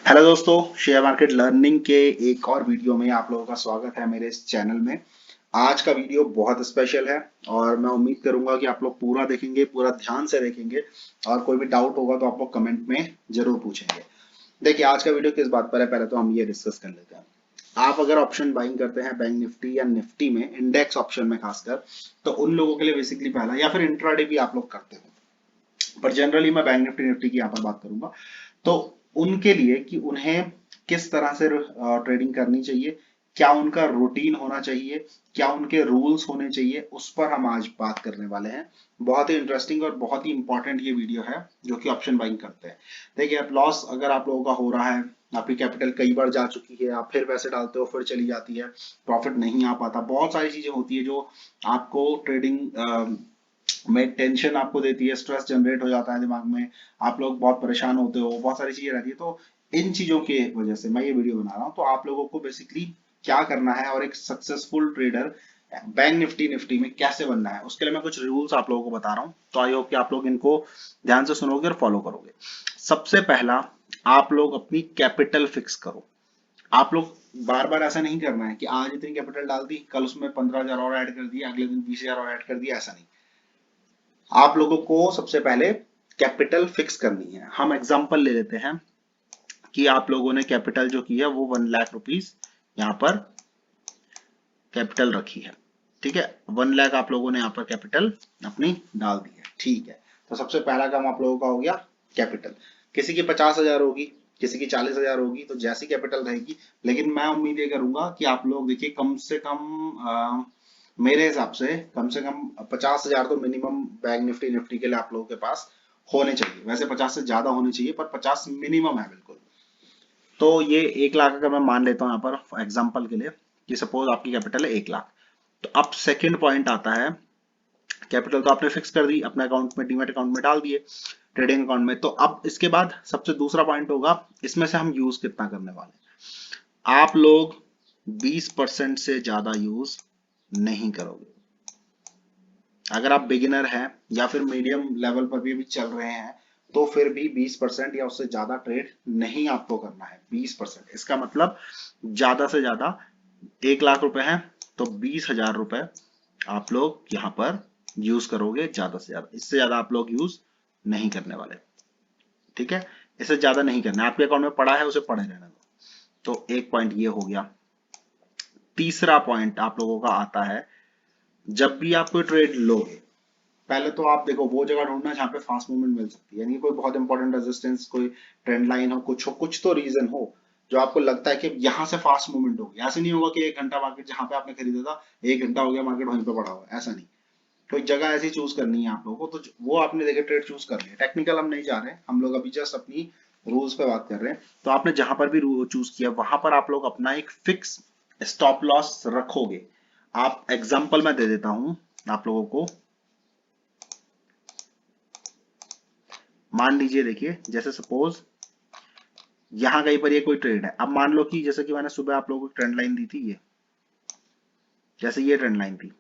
Hello दोस्तों, share market learning के एक और वीडियो में आप लोगों का स्वागत है मेरे इस चैनल में। आज का वीडियो बहुत स्पेशल है और मैं उम्मीद करूंगा कि आप लोग पूरा देखेंगे, पूरा ध्यान से देखेंगे और कोई भी डाउट होगा तो आप लोग कमेंट में जरूर पूछेंगे। देखिए, आज का वीडियो किस बात पर है, पहले तो हम ये डिस्कस कर लेते हैं। आप अगर ऑप्शन बाइंग करते हैं बैंक निफ्टी या निफ्टी में, इंडेक्स ऑप्शन में खासकर, तो उन लोगों के लिए बेसिकली पहला, या फिर इंट्राडे भी आप लोग करते हो, पर जनरली मैं बैंक निफ्टी निफ्टी की यहाँ पर बात करूंगा। तो उनके लिए कि उन्हें किस तरह से ट्रेडिंग करनी चाहिए, क्या उनका रूटीन होना चाहिए, क्या उनके रूल्स होने चाहिए, उस पर हम आज बात करने वाले हैं। बहुत ही इंटरेस्टिंग और बहुत ही इंपॉर्टेंट ये वीडियो है जो कि ऑप्शन बाइंग करते हैं। देखिए, आप लॉस अगर आप लोगों का हो रहा है, आपकी कैपिटल कई बार जा चुकी है, आप फिर पैसे डालते हो फिर चली जाती है, प्रॉफिट नहीं आ पाता, बहुत सारी चीजें होती है जो आपको ट्रेडिंग में टेंशन आपको देती है, स्ट्रेस जनरेट हो जाता है दिमाग में, आप लोग बहुत परेशान होते हो, बहुत सारी चीजें रहती है। तो इन चीजों की वजह से मैं ये वीडियो बना रहा हूँ। तो आप लोगों को बेसिकली क्या करना है और एक successful trader bank Nifty Nifty में कैसे बनना है, उसके लिए मैं कुछ रूल्स आप लोगों को बता रहा हूँ। तो आई होप कि आप लोग इनको ध्यान से सुनोगे और फॉलो करोगे। सबसे पहला, आप लोग अपनी कैपिटल फिक्स करो। आप लोग बार बार ऐसा नहीं करना है कि आज इतनी कैपिटल डाल दी, कल उसमें 15,000 और ऐड कर दिया, अगले दिन 20,000 और ऐड कर दिया, ऐसा नहीं। आप लोगों को सबसे पहले कैपिटल फिक्स करनी है। हम एग्जांपल ले लेते हैं कि आप लोगों ने कैपिटल जो की है वो 1 लाख रुपीस यहाँ पर कैपिटल रखी है। ठीक है, 1 लाख आप लोगों ने यहाँ पर कैपिटल अपनी डाल दी है। ठीक है, तो सबसे पहला काम आप लोगों का हो गया कैपिटल। किसी की 50,000 होगी, किसी की 40,000 होगी, तो जैसी कैपिटल रहेगी। लेकिन मैं उम्मीद ये करूंगा कि आप लोग देखिए, कम से कम मेरे हिसाब से कम 50,000 तो मिनिमम बैंक निफ्टी निफ्टी के लिए आप लोगों के पास होने चाहिए। वैसे 50 से ज्यादा होने चाहिए, पर 50 मिनिमम है बिल्कुल। तो ये 1 लाख अगर मैं मान लेता हूँ यहाँ पर एग्जाम्पल के लिए, कि सपोज आपकी कैपिटल है 1 लाख। तो अब सेकंड पॉइंट आता है, कैपिटल तो आपने फिक्स कर दी, अपने अकाउंट में, डीमैट अकाउंट में डाल दिए, ट्रेडिंग अकाउंट में। तो अब इसके बाद सबसे दूसरा पॉइंट होगा, इसमें से हम यूज कितना करने वाले हैं। आप लोग 20% से ज्यादा यूज नहीं करोगे। अगर आप बिगिनर हैं या फिर मीडियम लेवल पर भी अभी चल रहे हैं, तो फिर भी 20% या उससे ज्यादा ट्रेड नहीं आपको करना है। 20%, इसका मतलब ज्यादा से ज्यादा 1 लाख रुपए है तो 20,000 रुपए आप लोग यहाँ पर यूज करोगे, ज्यादा से ज्यादा। इससे ज्यादा आप लोग यूज नहीं करने वाले। ठीक है, इससे ज्यादा नहीं करना है। आपके अकाउंट में पड़ा है, उसे पड़े रहने दो। तो एक पॉइंट ये हो गया। तीसरा पॉइंट आप लोगों का आता है, जब भी आप कोई ट्रेड लोगे, पहले तो आप देखो वो जगह ढूंढना जहां पे फास्ट मूवमेंट मिल सकती है। यानी कोई बहुत इंपॉर्टेंट रेजिस्टेंस, कोई ट्रेंड लाइन हो, कुछ तो रीजन हो जो आपको लगता है कि यहां से फास्ट मूवमेंट होगी। ऐसे नहीं होगा कि 1 घंटा मार्केट जहां पे आपने खरीदा था, 1 घंटा हो गया मार्केट वहीं पे पड़ा हुआ है, ऐसा नहीं। कोई जगह ऐसी चूज करनी है आप लोगों को, तो वो आपने देखे ट्रेड चूज कर लिया। टेक्निकल हम नहीं जा रहे, हम लोग अभी जस्ट अपनी रूल्स पे बात कर रहे हैं। तो आपने जहां पर भी चूज किया, वहां पर आप लोग अपना एक फिक्स स्टॉप लॉस रखोगे। आप एग्जाम्पल मैं दे देता हूं आप लोगों को। मान लीजिए, देखिए, जैसे सपोज यहां कहीं पर ये कोई ट्रेड है। अब मान लो कि जैसे कि मैंने सुबह आप लोगों को ट्रेंड लाइन दी थी, ये जैसे ये ट्रेंड लाइन थी,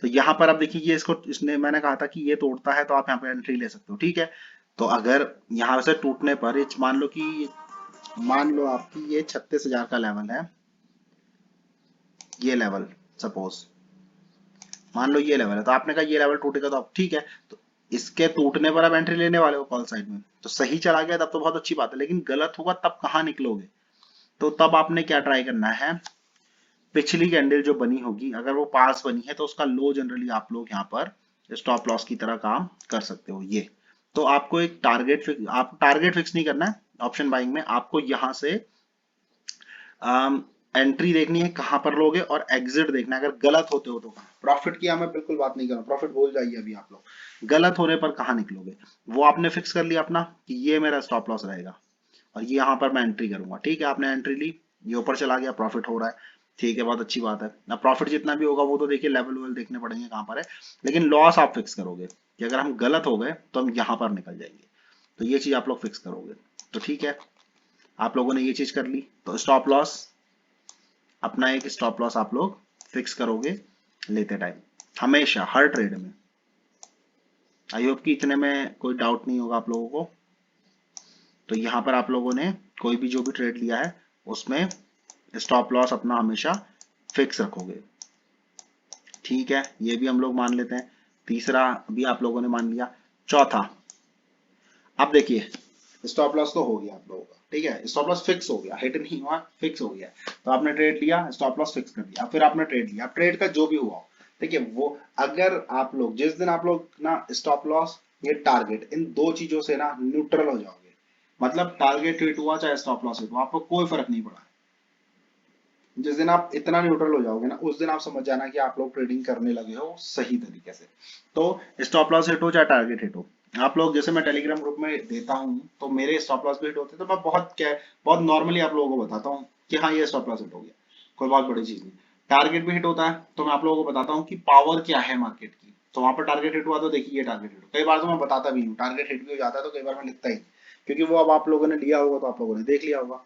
तो यहां पर अब देखिए, ये इसको, इसने, मैंने कहा था कि ये तोड़ता है तो आप यहाँ पे एंट्री ले सकते हो। ठीक है, तो अगर यहां से टूटने पर मान लो कि, मान लो आपकी ये 36,000 का लेवल है, ये लेवल, सपोज मान लो ये लेवल है, तो आपने कहा ये लेवल टूटेगा तो आप, ठीक है, तो इसके टूटने पर आप एंट्री लेने वाले हो कॉल साइड में। तो सही चला गया तब तो बहुत अच्छी बात है, लेकिन गलत हुआ तब कहाँ निकलोगे। तो तब आपने क्या ट्राई करना है, पिछली कैंडल जो बनी होगी, अगर वो पास बनी है तो उसका लो जनरली आप लोग यहाँ पर स्टॉप लॉस की तरह काम कर सकते हो। ये तो आपको एक टारगेट फिक्स, आप टारगेट फिक्स नहीं करना है ऑप्शन बाइंग में। आपको यहाँ से एंट्री देखनी है कहां पर लोगे, और एग्जिट देखना है। अगर गलत होते हो तो कहां। प्रॉफिट की मैं बिल्कुल बात नहीं कर रहा, प्रॉफिट भूल जाइए अभी आप लोग। गलत होने पर कहां निकलोगे, वो आपने फिक्स कर लिया अपना कि ये मेरा स्टॉप लॉस रहेगा और ये यहाँ पर मैं एंट्री करूंगा। ठीक है, आपने एंट्री ली, ये ऊपर चला गया, प्रॉफिट हो रहा है, ठीक है, बहुत अच्छी बात है। अब प्रॉफिट जितना भी होगा वो तो देखिए लेवल वेवल देखने पड़ेंगे कहाँ पर है, लेकिन लॉस आप फिक्स करोगे कि अगर हम गलत हो गए तो हम यहाँ पर निकल जाएंगे। तो ये चीज आप लोग फिक्स करोगे। तो ठीक है, आप लोगों ने ये चीज कर ली। तो स्टॉप लॉस, अपना एक स्टॉप लॉस आप लोग फिक्स करोगे लेते टाइम, हमेशा हर ट्रेड में। आई होप कि इतने में कोई डाउट नहीं होगा आप लोगों को। तो यहाँ पर आप लोगों ने कोई भी जो भी ट्रेड लिया है उसमें स्टॉप लॉस अपना हमेशा फिक्स रखोगे। ठीक है, ये भी हम लोग मान लेते हैं। तीसरा भी आप लोगों ने मान लिया। चौथा, अब देखिए स्टॉप लॉस तो हो गया आप लोगों का, ठीक है, स्टॉप लॉस फिक्स हो गया, हिट नहीं हुआ, फिक्स हो गया। तो आपने ट्रेड लिया, स्टॉप लॉस फिक्स कर दिया, फिर आपने ट्रेड लिया, ट्रेड का जो भी हुआ, देखिए वो, अगर आप लोग जिस दिन आप लोग ना स्टॉप लॉस ये टारगेट इन दो चीजों से ना न्यूट्रल हो जाओगे, मतलब टारगेट हिट हुआ चाहे स्टॉप लॉस हिट हुआ, आपको कोई फर्क नहीं पड़ा। जिस दिन आप इतना न्यूट्रल हो जाओगे ना, उस दिन आप समझ जाना कि आप लोग ट्रेडिंग करने लगे हो सही तरीके से। तो स्टॉप लॉस हिट हो चाहे टारगेट हिट हो, आप लोग जैसे मैं टेलीग्राम ग्रुप में देता हूँ तो मेरे स्टॉप लॉस भी हिट होते हैं, तो मैं बहुत नॉर्मली आप लोगों को बताता हूँ कि हाँ ये स्टॉप लॉस हिट हो गया, कोई बहुत बड़ी चीज नहीं। टारगेट भी हिट होता है तो मैं आप लोगों को बताता हूँ कि पावर क्या है मार्केट की, तो वहां पर टारगेट हिट हुआ तो देखिए ये टारगेट हिट, कई बार तो मैं बताता भी हूँ, टारगेट हिट भी हो जाता है तो कई बार मैं लिखता ही नहीं, क्योंकि वो अब आप लोगों ने लिया होगा तो आप लोगों ने देख लिया होगा।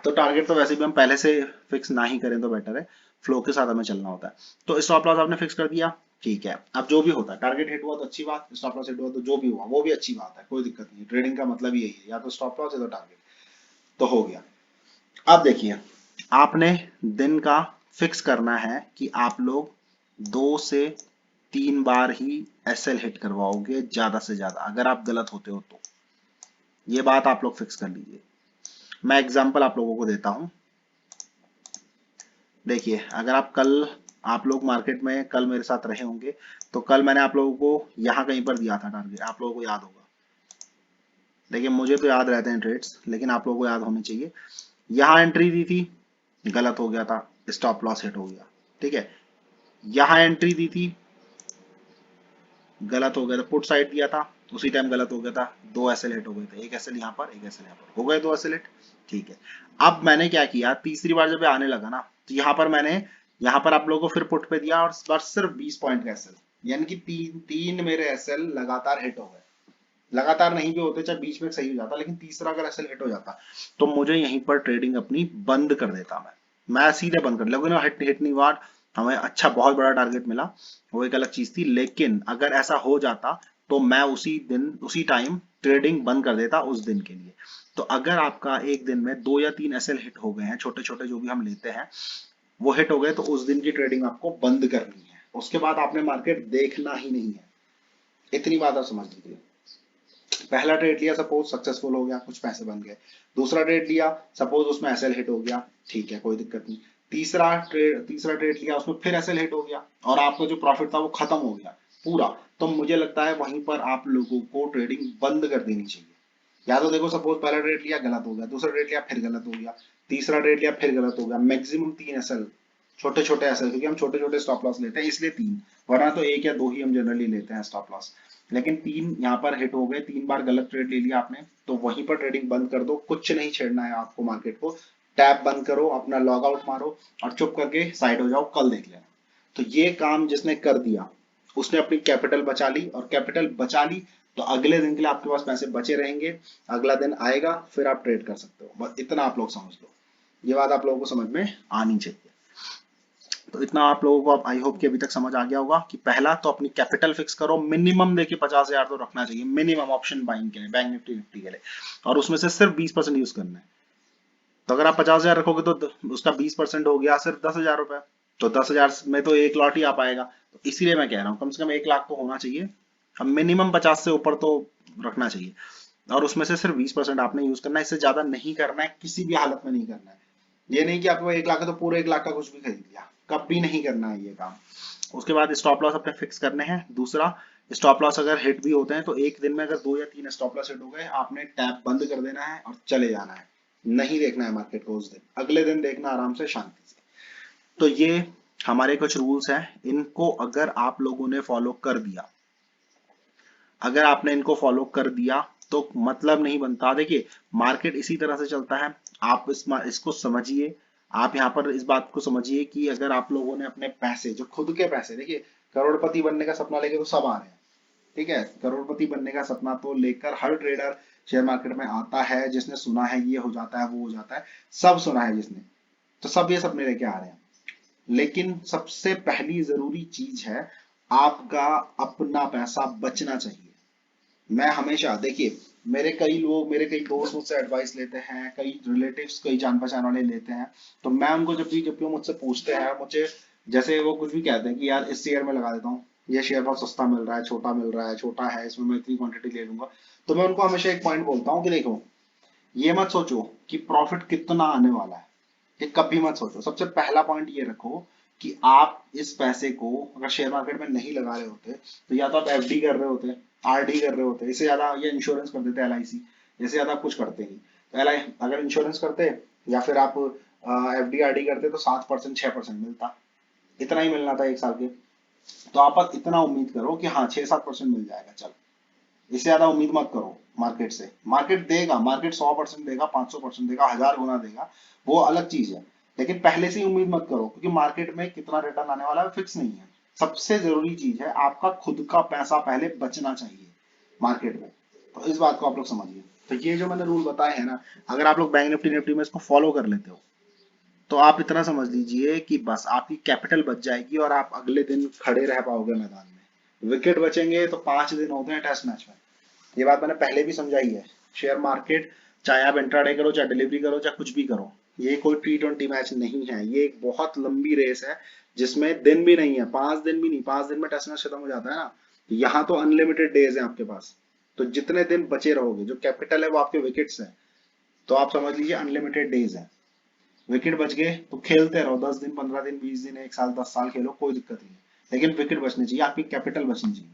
तो टारगेट तो वैसे भी हम पहले से फिक्स ना ही करें तो बेटर है, फ्लो के साथ हमें चलना होता है। तो स्टॉप लॉस आपने फिक्स कर दिया, ठीक है, अब जो भी होता है टारगेट हिट हुआ तो अच्छी बात, स्टॉप लॉस हिट हुआ तो जो भी हुआ वो भी अच्छी बात है, कोई दिक्कत नहीं, ट्रेडिंग का मतलब ही यही है, या तो स्टॉप लॉस या तो टारगेट, तो हो गया। अब देखिए आपने दिन का फिक्स करना है कि आप लोग 2 से 3 बार ही एसएल हिट करवाओगे ज्यादा से ज्यादा, अगर आप गलत होते हो तो ये बात आप लोग फिक्स कर लीजिए। मैं एग्जांपल आप लोगों को देता हूं, देखिए अगर आप लोग मार्केट में कल मेरे साथ रहे होंगे, तो कल मैंने आप लोगों को यहाँ कहीं पर दिया था टारगेट, आप लोगों को याद होगा। देखिए मुझे तो याद रहते हैं ट्रेड्स, लेकिन आप लोगों को याद होने चाहिए। यहाँ एंट्री दी थी, गलत हो गया था, स्टॉप लॉस हिट हो गया, ठीक है। यहाँ एंट्री दी थी, गलत हो गया था, पुट साइड दिया था, उसी टाइम गलत हो गया था, 2 एसएल हिट हो गए थे, एक एसएल यहाँ पर, एक एसएल यहाँ पर, हो गए 2 एसएल हिट, ठीक है। अब मैंने क्या किया, तीसरी बार जब ये आने लगा ना, तो यहाँ पर आप लोगों को फिर पुट पे दिया, और बस सिर्फ 20 पॉइंट का एसएल, यानी कि तीन तीन मेरे एसएल लगातार हिट हो गए। लगातार नहीं भी होते, चाहे बीच में सही हो जाता, लेकिन तीसरा अगर एसएल हिट हो जाता तो मुझे यहीं पर ट्रेडिंग अपनी बंद कर देता, मैं सीधे बंद कर, लेकिन हिट हिट नहीं हुआ, हमें अच्छा बहुत बड़ा टारगेट मिला, वो एक अलग चीज थी। लेकिन अगर ऐसा हो जाता तो मैं उसी दिन उसी टाइम ट्रेडिंग बंद कर देता उस दिन के लिए। तो अगर आपका एक दिन में 2 या 3 एसएल हिट हो गए हैं, छोटे छोटे जो भी हम लेते हैं वो हिट हो गए, तो उस दिन की ट्रेडिंग आपको बंद करनी है, उसके बाद आपने मार्केट देखना ही नहीं है। इतनी बात आप समझ लीजिए। पहला ट्रेड लिया, सपोज सक्सेसफुल हो गया, कुछ पैसे बन गए। दूसरा ट्रेड लिया, सपोज उसमें एसएल हिट हो गया, ठीक है, कोई दिक्कत नहीं। तीसरा ट्रेड लिया, उसमें फिर एसएल हिट हो गया और आपका जो प्रॉफिट था वो खत्म हो गया पूरा। तो मुझे लगता है वहीं पर आप लोगों को ट्रेडिंग बंद कर देनी चाहिए। या तो देखो सपोज पहला ट्रेड लिया गलत हो गया, दूसरा ट्रेड लिया फिर गलत हो गया, तीसरा ट्रेड लिया फिर गलत हो गया, मैक्सिमम 3 एसएल, छोटे छोटे एसएल, क्योंकि हम छोटे छोटे स्टॉप लॉस लेते हैं इसलिए 3, वरना तो 1 या 2 ही हम जनरली लेते हैं स्टॉप लॉस। लेकिन 3 यहाँ पर हिट हो गए, 3 बार गलत ट्रेड ले लिया आपने, तो वहीं पर ट्रेडिंग बंद कर दो, कुछ नहीं छेड़ना है आपको मार्केट को। टैप बंद करो, अपना लॉग आउट मारो और चुप करके साइड हो जाओ, कल देख लेना। तो ये काम जिसने कर दिया उसने अपनी कैपिटल बचा ली, और कैपिटल बचा ली तो अगले दिन के लिए आपके पास पैसे बचे रहेंगे, अगला दिन आएगा फिर आप ट्रेड कर सकते हो, बस इतना आप लोग समझ लो। ये बात आप लोगों को समझ में आनी चाहिए। तो इतना आप लोगों को अब आई होप कि अभी तक समझ आ गया होगा कि पहला तो अपनी कैपिटल फिक्स करो, मिनिमम देखिए 50,000 तो रखना चाहिए मिनिमम, ऑप्शन बाइंग के लिए, बैंक निफ्टी निफ्टी के लिए, और उसमें से सिर्फ 20% यूज करना है। तो अगर आप 50,000 रखोगे तो उसका 20% हो गया सिर्फ 10,000 रुपए, तो 10,000 में तो एक लॉट ही आ पाएगा। तो इसीलिए मैं कह रहा हूँ कम से कम 1 लाख तो होना चाहिए, अब मिनिमम 50 से ऊपर तो रखना चाहिए, और उसमें से सिर्फ 20% आपने यूज करना है, इससे ज्यादा नहीं करना है, किसी भी हालत में नहीं करना है। ये नहीं कि आपको 1 लाख है तो पूरे 1 लाख का कुछ भी खरीद लिया, कभी नहीं करना है ये काम। उसके बाद स्टॉप लॉस अपने फिक्स करने हैं। दूसरा, स्टॉप लॉस अगर हिट भी होते हैं तो एक दिन में अगर 2 या 3 स्टॉप लॉस हिट हो गए, आपने टैप बंद कर देना है और चले जाना है, नहीं देखना है मार्केट को उस दिन, अगले दिन देखना आराम से शांति से। तो ये हमारे कुछ रूल्स हैं, इनको अगर आप लोगों ने फॉलो कर दिया, अगर आपने इनको फॉलो कर दिया तो मतलब नहीं बनता। देखिए मार्केट इसी तरह से चलता है, आप इसको समझिए, आप यहाँ पर इस बात को समझिए कि अगर आप लोगों ने अपने पैसे, जो खुद के पैसे, देखिए करोड़पति बनने का सपना लेके तो सब आ रहे हैं, ठीक है, करोड़पति बनने का सपना तो लेकर हर ट्रेडर शेयर मार्केट में आता है, जिसने सुना है ये हो जाता है वो हो जाता है, सब सुना है जिसने, तो सब ये सपने लेके आ रहे हैं। लेकिन सबसे पहली जरूरी चीज है आपका अपना पैसा बचना चाहिए। मैं हमेशा देखिए मेरे कई दोस्त मुझसे एडवाइस लेते हैं, कई रिलेटिव्स, कई जान पहचान वाले लेते हैं। तो मैं उनको जब भी वो मुझसे पूछते हैं, मुझे जैसे वो कुछ भी कहते हैं कि यार इस शेयर में लगा देता हूँ, ये शेयर बहुत सस्ता मिल रहा है, छोटा मिल रहा है, छोटा है, इसमें मैं इतनी क्वांटिटी ले लूंगा। तो मैं उनको हमेशा एक पॉइंट बोलता हूँ कि देखो, ये मत सोचो कि प्रॉफिट कितना आने वाला है, ये कभी मत सोचो। सबसे पहला पॉइंट ये रखो कि आप इस पैसे को अगर शेयर मार्केट में नहीं लगा रहे होते, तो या तो आप एफडी कर रहे होते, आरडी कर रहे होते, इससे ज्यादा या इंश्योरेंस कर देते एलआईसी, इससे ज्यादा आप कुछ करते नहीं। तो एल अगर इंश्योरेंस करते या फिर आप एफडी आरडी करते तो 7% 6% मिलता, इतना ही मिलना था एक साल के। तो आप इतना उम्मीद करो कि हाँ 6-7% मिल जाएगा, चलो, इससे ज्यादा उम्मीद मत करो मार्केट से। मार्केट देगा, मार्केट 100% देगा, 500% देगा, 1000 गुना देगा, वो अलग चीज है। लेकिन पहले से ही उम्मीद मत करो, क्योंकि मार्केट में कितना रिटर्न आने वाला है फिक्स नहीं है। सबसे जरूरी चीज है आपका खुद का पैसा पहले बचना चाहिए मार्केट में। तो इस बात को आप लोग समझिए। तो ये जो मैंने रूल बताए हैं ना, अगर आप लोग बैंक निफ्टी निफ्टी में इसको फॉलो कर लेते हो, तो आप इतना समझ लीजिए कि बस आपकी कैपिटल बच जाएगी और आप अगले दिन खड़े रह पाओगे मैदान में। विकेट बचेंगे तो 5 दिन होते हैं टेस्ट मैच में, ये बात मैंने पहले भी समझाई है। शेयर मार्केट, चाहे आप इंट्राडे करो, चाहे डिलीवरी करो, चाहे कुछ भी करो, ये कोई T20 मैच नहीं है, ये एक बहुत लंबी रेस है, जिसमें दिन भी नहीं है, 5 दिन भी नहीं, 5 दिन में टेस्ट मैच खत्म हो जाता है ना। यहाँ तो अनलिमिटेड डेज है आपके पास। तो जितने दिन बचे रहोगे, जो कैपिटल है वो आपके विकेट्स है, तो आप समझ लीजिए अनलिमिटेड डेज है। विकेट बच गए तो खेलते रहो, 10 दिन, 15 दिन, 20 दिन, एक साल, 10 साल खेलो, कोई दिक्कत नहीं है। लेकिन विकेट बचनी चाहिए, आपकी कैपिटल बचनी चाहिए।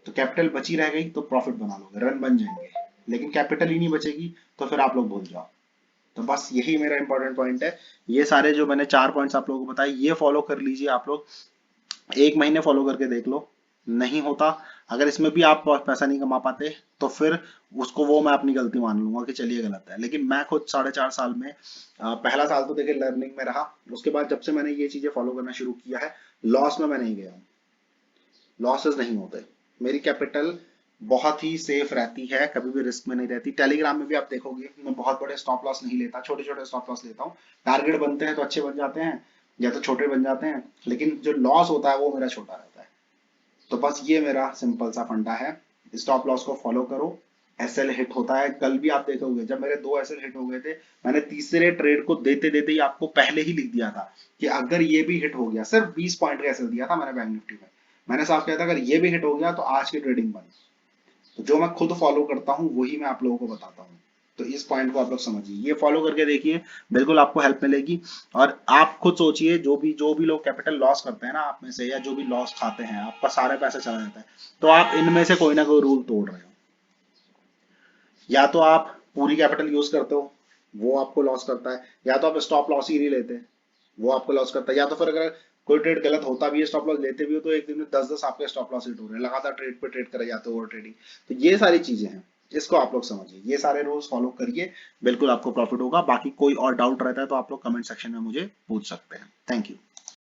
तो कैपिटल बची रह गई तो प्रॉफिट बना लोगे, रन बन जाएंगे। लेकिन कैपिटल ही नहीं बचेगी तो फिर आप लोग भूल जाओ। तो बस यही मेरा इंपॉर्टेंट पॉइंट है। ये सारे जो मैंने 4 पॉइंट्स आप लोगों को बताए, ये फॉलो कर लीजिए आप लोग। 1 महीने फॉलो करके देख लो, नहीं होता, अगर इसमें भी आप पैसा नहीं कमा पाते, तो फिर उसको वो मैं अपनी गलती मान लूंगा कि चलिए गलत है। लेकिन मैं खुद 4.5 साल में, पहला साल तो देखिए लर्निंग में रहा, उसके बाद जब से मैंने ये चीजें फॉलो करना शुरू किया है, लॉस में मैं नहीं गया हूँ, लॉसेस नहीं होते। मेरी कैपिटल बहुत ही सेफ रहती है, कभी भी रिस्क में नहीं रहती। टेलीग्राम में भी आप देखोगे मैं बहुत बड़े स्टॉप लॉस नहीं लेता, छोटे छोटे स्टॉप लॉस लेता हूँ। टारगेट बनते हैं तो अच्छे बन जाते हैं, या तो छोटे बन जाते हैं, लेकिन जो लॉस होता है वो मेरा छोटा रहता है। तो बस ये मेरा सिंपल सा फंडा है, स्टॉप लॉस को फॉलो करो। एसएल हिट होता है, कल भी आप देखोगे जब मेरे 2 एसएल हिट हो गए थे, मैंने तीसरे ट्रेड को देते देते ही आपको पहले ही लिख दिया था कि अगर ये भी हिट हो गया, सिर्फ 20 पॉइंट का एसएल दिया था मैंने बैंक निफ्टी में। मैंने साफ किया था अगर ये भी हिट हो गया तो आज की ट्रेडिंग बंद। तो जो मैं खुद फॉलो करता हूँ वही मैं आप लोगों को बताता हूँ। तो इस पॉइंट को आप लोग समझिए, ये फॉलो करके देखिए, बिल्कुल आपको हेल्प मिलेगी। और आप खुद सोचिए, जो भी लोग कैपिटल लॉस करते हैं ना आप में से, या जो भी लॉस खाते हैं, आपका सारे पैसे चला जाता है, तो आप इनमें से कोई ना कोई रूल तोड़ रहे हो। या तो आप पूरी कैपिटल यूज करते हो, वो आपको लॉस करता है, या तो आप स्टॉप लॉस ही नहीं लेते, वो आपको लॉस करता है, या तो फिर अगर कोई ट्रेड गलत होता भी है, स्टॉप लॉस लेते भी हो, तो एक दिन में 10-10 आपके स्टॉप लॉस हिट हो रहे हैं, लगातार ट्रेड पे ट्रेड करे जाते हो, ओवर ट्रेडिंग। तो ये सारी चीजें हैं, इसको आप लोग समझिए, ये सारे रूल्स फॉलो करिए, बिल्कुल आपको प्रॉफिट होगा। बाकी कोई और डाउट रहता है तो आप लोग कमेंट सेक्शन में मुझे पूछ सकते हैं। Thank you.